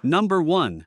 Number 1.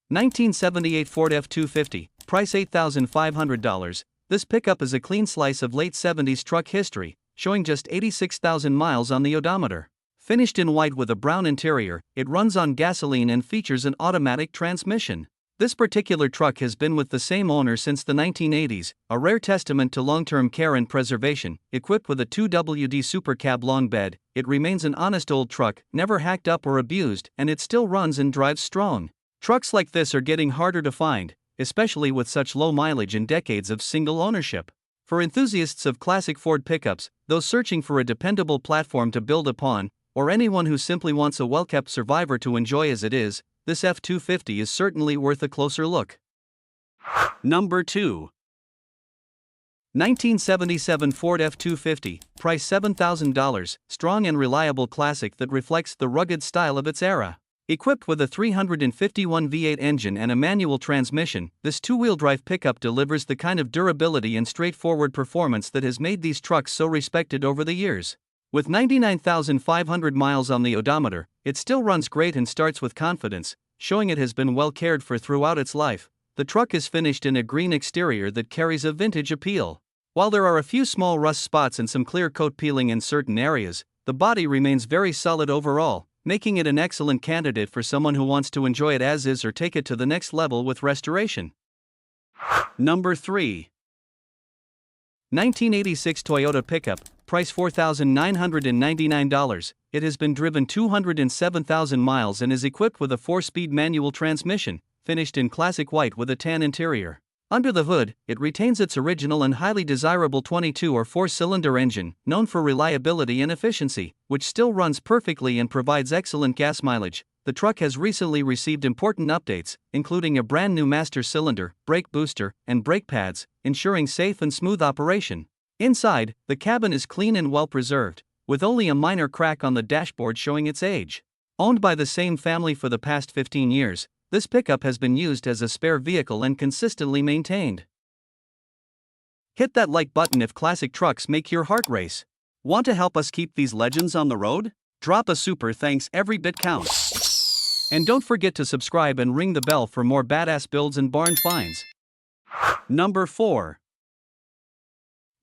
1978 Ford F250, price $8,500. This pickup is a clean slice of late 70s truck history, showing just 86,000 miles on the odometer. Finished in white with a brown interior, it runs on gasoline and features an automatic transmission. This particular truck has been with the same owner since the 1980s, a rare testament to long-term care and preservation. Equipped with a 2WD Super Cab long bed, it remains an honest old truck, never hacked up or abused, and it still runs and drives strong. Trucks like this are getting harder to find, especially with such low mileage and decades of single ownership. For enthusiasts of classic Ford pickups, those searching for a dependable platform to build upon, or anyone who simply wants a well-kept survivor to enjoy as it is, this F250 is certainly worth a closer look. Number 2. 1977 Ford F250, price $7,000, strong and reliable classic that reflects the rugged style of its era. Equipped with a 351 V8 engine and a manual transmission, this two-wheel drive pickup delivers the kind of durability and straightforward performance that has made these trucks so respected over the years. With 99,500 miles on the odometer, it still runs great and starts with confidence, showing it has been well cared for throughout its life. The truck is finished in a green exterior that carries a vintage appeal. While there are a few small rust spots and some clear coat peeling in certain areas, the body remains very solid overall, making it an excellent candidate for someone who wants to enjoy it as is or take it to the next level with restoration. Number 3. 1986 Toyota pickup, price $4,999. It has been driven 207,000 miles and is equipped with a 4-speed manual transmission, finished in classic white with a tan interior. Under the hood, it retains its original and highly desirable 22 or 4-cylinder engine, known for reliability and efficiency, which still runs perfectly and provides excellent gas mileage. The truck has recently received important updates, including a brand new master cylinder, brake booster, and brake pads, ensuring safe and smooth operation. Inside, the cabin is clean and well preserved, with only a minor crack on the dashboard showing its age. Owned by the same family for the past 15 years, this pickup has been used as a spare vehicle and consistently maintained. Hit that like button if classic trucks make your heart race. Want to help us keep these legends on the road? Drop a super thanks, every bit counts. And don't forget to subscribe and ring the bell for more badass builds and barn finds. Number 4.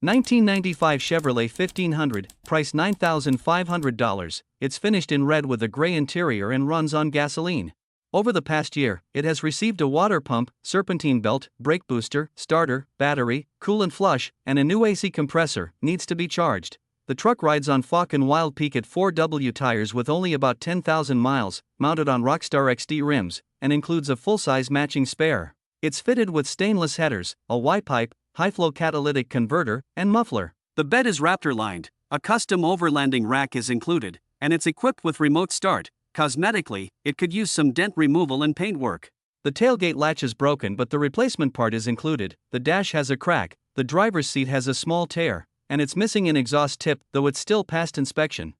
1995 Chevrolet 1500, price $9,500. It's finished in red with a gray interior and runs on gasoline. Over the past year, it has received a water pump, serpentine belt, brake booster, starter, battery, coolant flush, and a new AC compressor. Needs to be charged. The truck rides on Falk and Wild Peak at 4W tires with only about 10,000 miles, mounted on Rockstar XD rims, and includes a full-size matching spare. It's fitted with stainless headers, a Y-pipe, high-flow catalytic converter, and muffler. The bed is Raptor-lined, a custom overlanding rack is included, and it's equipped with remote start. Cosmetically, it could use some dent removal and paint work. The tailgate latch is broken but the replacement part is included. The dash has a crack, the driver's seat has a small tear, and it's missing an exhaust tip, though it's still passed inspection.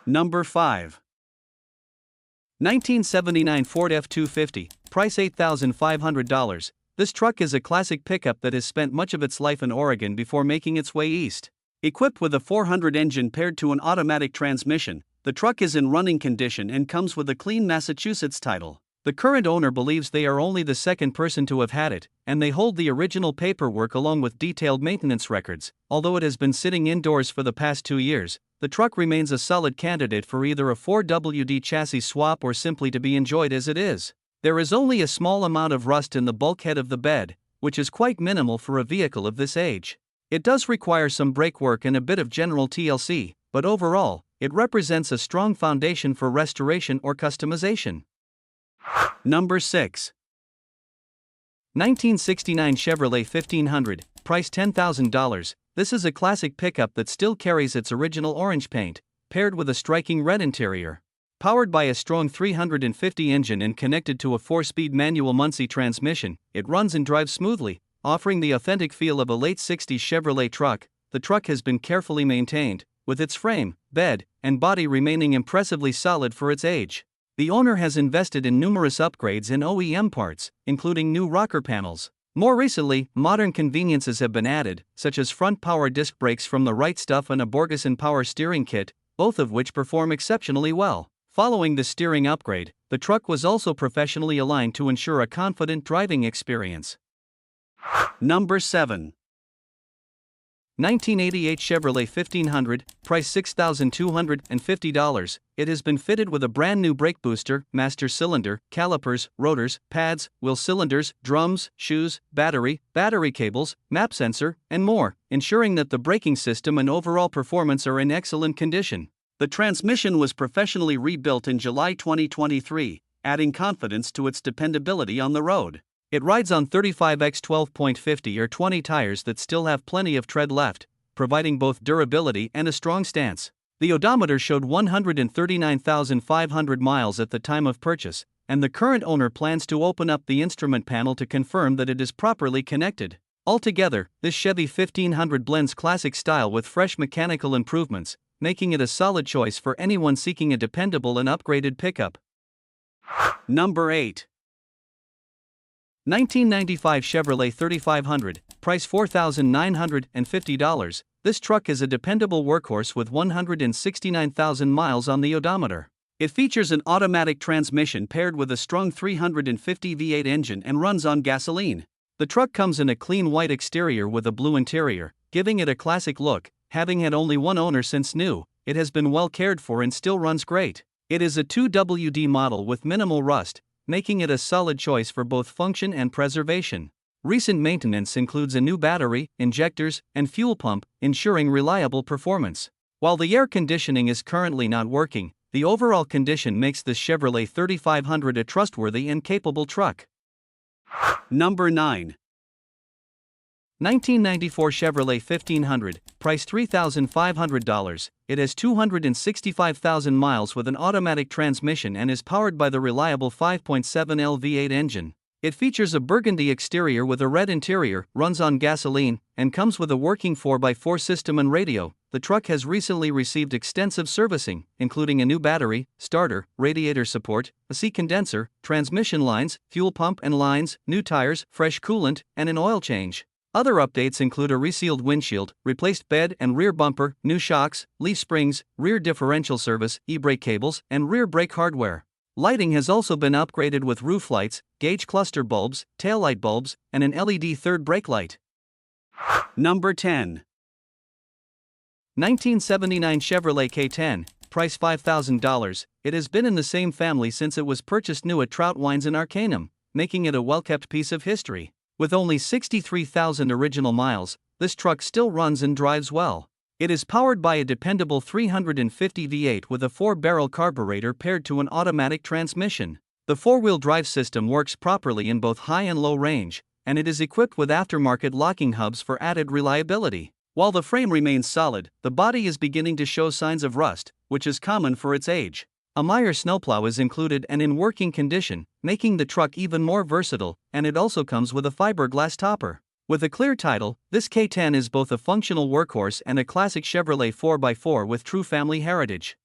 Number 5. 1979 Ford F250, price $8,500. This truck is a classic pickup that has spent much of its life in Oregon before making its way east. Equipped with a 400 engine paired to an automatic transmission, the truck is in running condition and comes with a clean Massachusetts title. The current owner believes they are only the second person to have had it, and they hold the original paperwork along with detailed maintenance records. Although it has been sitting indoors for the past 2 years, the truck remains a solid candidate for either a 4WD chassis swap or simply to be enjoyed as it is. There is only a small amount of rust in the bulkhead of the bed, which is quite minimal for a vehicle of this age. It does require some brake work and a bit of general TLC, but overall, it represents a strong foundation for restoration or customization. Number 6. 1969 Chevrolet 1500, price $10,000. This is a classic pickup that still carries its original orange paint, paired with a striking red interior. Powered by a strong 350 engine and connected to a 4-speed manual Muncie transmission, it runs and drives smoothly, offering the authentic feel of a late 60s Chevrolet truck. The truck has been carefully maintained, with its frame, bed, and body remaining impressively solid for its age. The owner has invested in numerous upgrades in OEM parts, including new rocker panels. More recently, modern conveniences have been added, such as front power disc brakes from the Right Stuff and a Borgeson power steering kit, both of which perform exceptionally well. Following the steering upgrade, the truck was also professionally aligned to ensure a confident driving experience. Number 7. 1988 Chevrolet 1500, price $6,250. It has been fitted with a brand new brake booster, master cylinder, calipers, rotors, pads, wheel cylinders, drums, shoes, battery cables, map sensor, and more, ensuring that the braking system and overall performance are in excellent condition. The transmission was professionally rebuilt in July 2023, adding confidence to its dependability on the road. It rides on 35x 12.50 or 20 tires that still have plenty of tread left, providing both durability and a strong stance. The odometer showed 139,500 miles at the time of purchase, and the current owner plans to open up the instrument panel to confirm that it is properly connected. Altogether, this Chevy 1500 blends classic style with fresh mechanical improvements, making it a solid choice for anyone seeking a dependable and upgraded pickup. Number 8. 1995 Chevrolet 3500, price $4,950. This truck is a dependable workhorse with 169,000 miles on the odometer. It features an automatic transmission paired with a strong 350 V8 engine and runs on gasoline. The truck comes in a clean white exterior with a blue interior, giving it a classic look. Having had only one owner since new, it has been well cared for and still runs great. It is a 2WD model with minimal rust, making it a solid choice for both function and preservation. Recent maintenance includes a new battery, injectors, and fuel pump, ensuring reliable performance. While the air conditioning is currently not working, the overall condition makes the Chevrolet 3500 a trustworthy and capable truck. Number 9. 1994 Chevrolet 1500, price $3,500. It has 265,000 miles with an automatic transmission and is powered by the reliable 5.7L V8 engine. It features a burgundy exterior with a red interior, runs on gasoline, and comes with a working 4x4 system and radio. The truck has recently received extensive servicing, including a new battery, starter, radiator support, a seat condenser, transmission lines, fuel pump and lines, new tires, fresh coolant, and an oil change. Other updates include a resealed windshield, replaced bed and rear bumper, new shocks, leaf springs, rear differential service, e-brake cables, and rear brake hardware. Lighting has also been upgraded with roof lights, gauge cluster bulbs, taillight bulbs, and an LED third brake light. Number 10. 1979 Chevrolet K10, price $5,000. It has been in the same family since it was purchased new at Trout Wines in Arcanum, making it a well-kept piece of history. With only 63,000 original miles, this truck still runs and drives well. It is powered by a dependable 350 V8 with a 4-barrel carburetor paired to an automatic transmission. The 4-wheel drive system works properly in both high and low range, and it is equipped with aftermarket locking hubs for added reliability. While the frame remains solid, the body is beginning to show signs of rust, which is common for its age. A Meyer snowplow is included and in working condition, making the truck even more versatile, and it also comes with a fiberglass topper. With a clear title, this K10 is both a functional workhorse and a classic Chevrolet 4x4 with true family heritage.